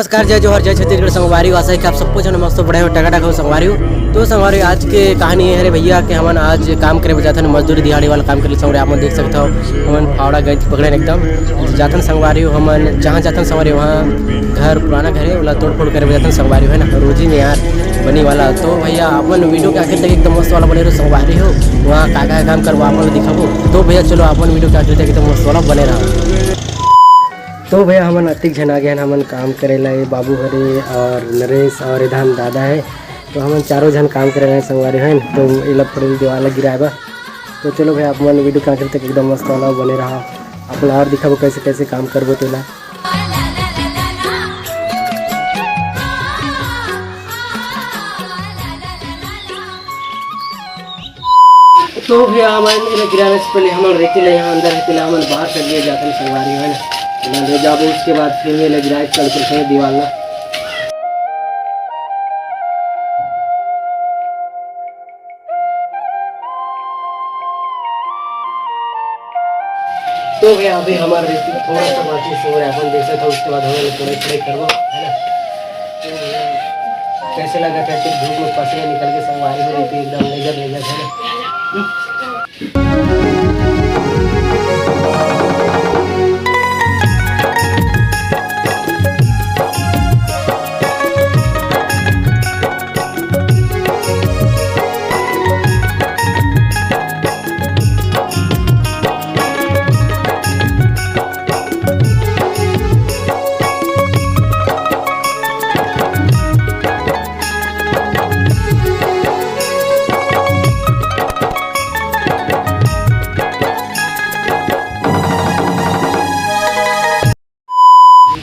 नमस्कार, जय जोहर, जय छत्तीसगढ़। संगवारी आशा है कि आप सब कुछ मस्त बड़े हो टकाटक हो संगवारी हो। तो संगवारी आज के कहानी है रे भैया कि हमन आज काम करे जाथन, मजदूरी दिहाड़ी वाला काम करे संगवारी। आप देख सकते हो हमन फावड़ा गए पकड़े एकदम जाथन संगवारी हो। हमन जहाँ जाथन संगवारी वहाँ घर पुराना घर है वाला तोड़ फोड़ करे जाथन संगवारी है ना, रोजी में यार बनी वाला। तो भैया अपन वीडियो के आखिर तक एकदम मस्त वाला बने रहो संगवारी हो। वहाँ का काम करवा अपन दिखाबो। तो भैया चलो अपन वीडियो के आखिर तक एकदम मस्त वाला बने रहो। तो भैया हमन अतिक झन आ गए हमन काम करेला, बाबू हरे और नरेश और इधर दादा है। तो हमन चारों जन काम करे हैं संगवारी है। तो इला पड़े दीवार गिराएबा। तो चलो भैया अपन वीडियो के आखिर तक एकदम मस्त वाला बने रहा। अपन और दिखाबो कैसे कैसे काम करबो तेला। तो भैया हमन गिराने से पहले हमन रेती ले यहाँ अंदर है, पहले हमन बाहर कर लिए जाते हैं संगवारी है ना, ले जाबो। उसके बाद फिर मैं लग रहा है चल कर दीवार ना। तो भैया अभी हमारे रेती थोड़ा सा बाकी से हो रहा है, अपन देख सकते हो। उसके बाद हमें थोड़े थोड़े करवा है ना। तो कैसे लगा कैसे धूप में पसीने निकल के संगवारी हो रही थी एकदम लेजर लेजर है ना।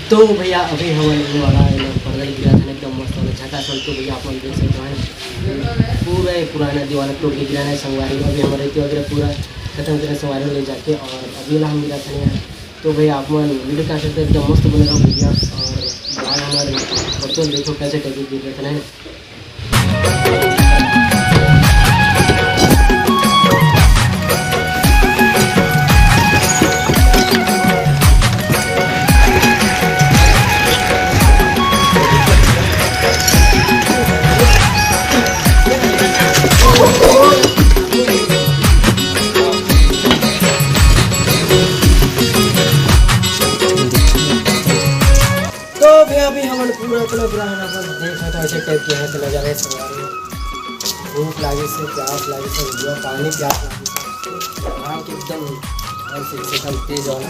तो भैया अभी हमारे वाला पर्दा गिरा था एकदम मस्त वाला झका सल। तो भैया आप देख सकते हैं पूरा पुराना दीवार तो गिरा है संगवारी। अभी हमारे रेती वगैरह पूरा खत्म करें संगवारी ले जाके, और अभी ला हम गिरा था यहाँ। तो भैया आप वीडियो का सकते एकदम मस्त बने रहो भैया। और बाहर हमारे बर्तन देखो कैसे कैसे गिर रहे थे। अभी हमन पूरा इतना बुरा है देखा था ऐसे टाइप के यहाँ से नज़ारे संगवारी। भूख लागे से प्यास लागे से भैया पानी प्यास लागे से वहाँ के एकदम ऐसे एकदम तेज वाला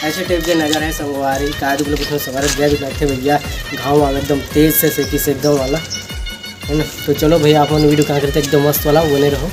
ऐसे टाइप के नज़र है संगवारी का। संगवारी बैग बैठे भैया घाव वाला एकदम तेज से सेकी से एकदम वाला है ना। तो चलो भैया आप वीडियो कहाँ करते एकदम मस्त वाला बने रहो।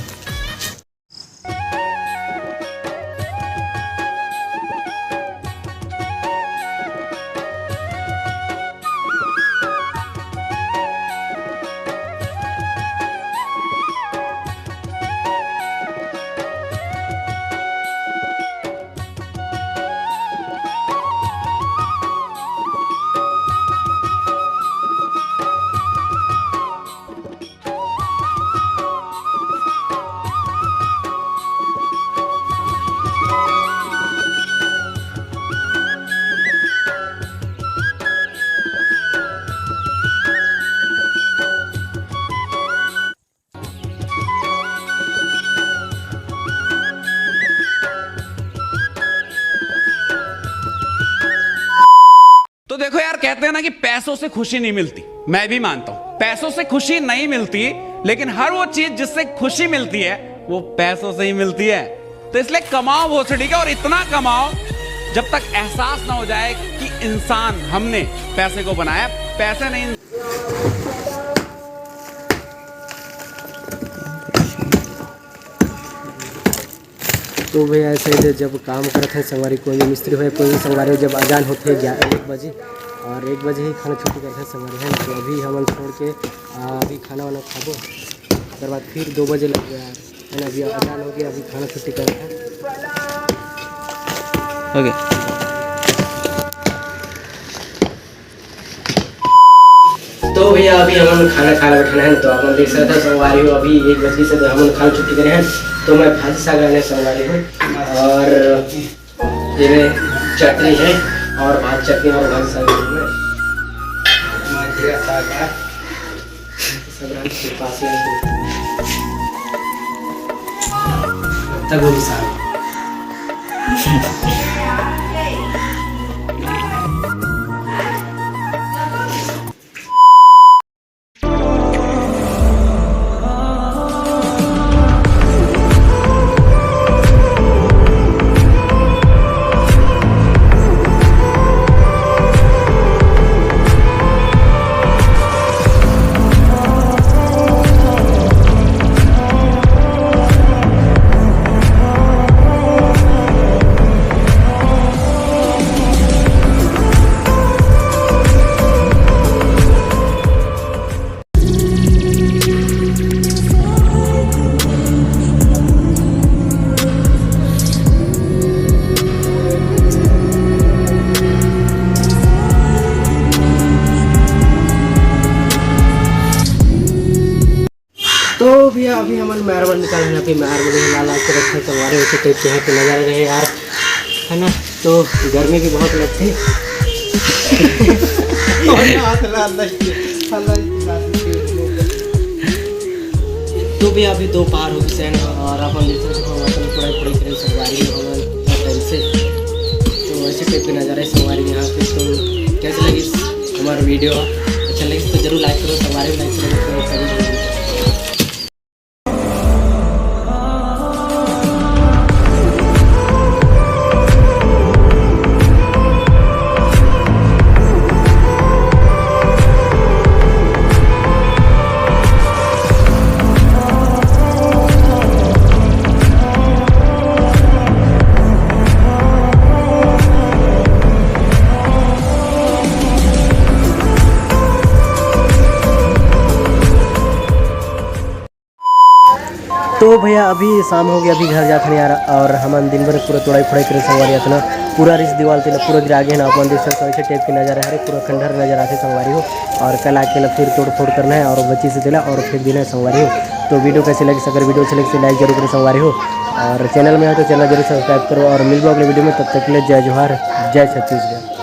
तो देखो यार, कहते हैं ना कि पैसों से खुशी नहीं मिलती। मैं भी मानता हूं पैसों से खुशी नहीं मिलती, लेकिन हर वो चीज जिससे खुशी मिलती है वो पैसों से ही मिलती है। तो इसलिए कमाओ भोसड़ी का, और इतना कमाओ जब तक एहसास ना हो जाए कि इंसान हमने पैसे को बनाया, पैसे नहीं। तो भैया ऐसे जब काम करते हैं संगवारी, कोई भी मिस्त्री हो कोई भी संगवारी, जब अजान होते हैं 1 बजे और 1 बजे ही खाना छुट्टी करते हैं संगवारी है ना। तो अभी हम छोड़ के अभी खाना वाना खाबो, उसके बाद फिर 2 बजे लग गया है ना। अभी अजान हो गया, अभी खाना छुट्टी करते हैं। ओके तो भैया भैया अभी हम खाना खाना बैठना है तो हम देख सकते हैं संगवारी हो अभी 1 बजे से तो हम खाना छुट्टी करे हैं तो मैं भाजी साग रहने संगवारी हूँ और ये चटनी है और भात चटनी और भाजी साग तब वो भी साग तो भैया अभी हमारे मेहरबान निकाल रहे हैं अभी मेहरबान लाल लाल के रखे संगवारी उसी टाइप के यहाँ पे नज़ारे रहे यार है ना। तो गर्मी भी बहुत लगती तो भी अभी 2 पार हो गए और अपन थोड़ा करें संगवारी टाइम से तो ऐसे टाइप के नज़ारे संगवारी यहाँ पे। तो कैसे लगी हमारा वीडियो अच्छा लगे तो जरूर लाइक करो संगवारी लाइक करो। तो भैया अभी शाम हो गया अभी घर जाते हैं यार और हम दिन भर पूरा तोड़ाई फोड़ाई करे संगवारी इतना पूरा रिस दीवार तेल पूरा गिरा गया ना अपन देख सकते हो ऐसे टाइप के नज़ारा है पूरा खंडहर नज़र आते संगवारी हो और कल आके फिर तोड़ फोड़ करना है और बच्ची से दिला और फिर देना है संगवारी हो। तो वीडियो कैसे लगी अगर वीडियो अच्छी लगी तो लाइक जरूर करो संगवारी हो और चैनल में है तो चैनल जरूर सब्सक्राइब करो और मिल अगले वीडियो में तब तक के लिए जय जोहार जय छत्तीसगढ़।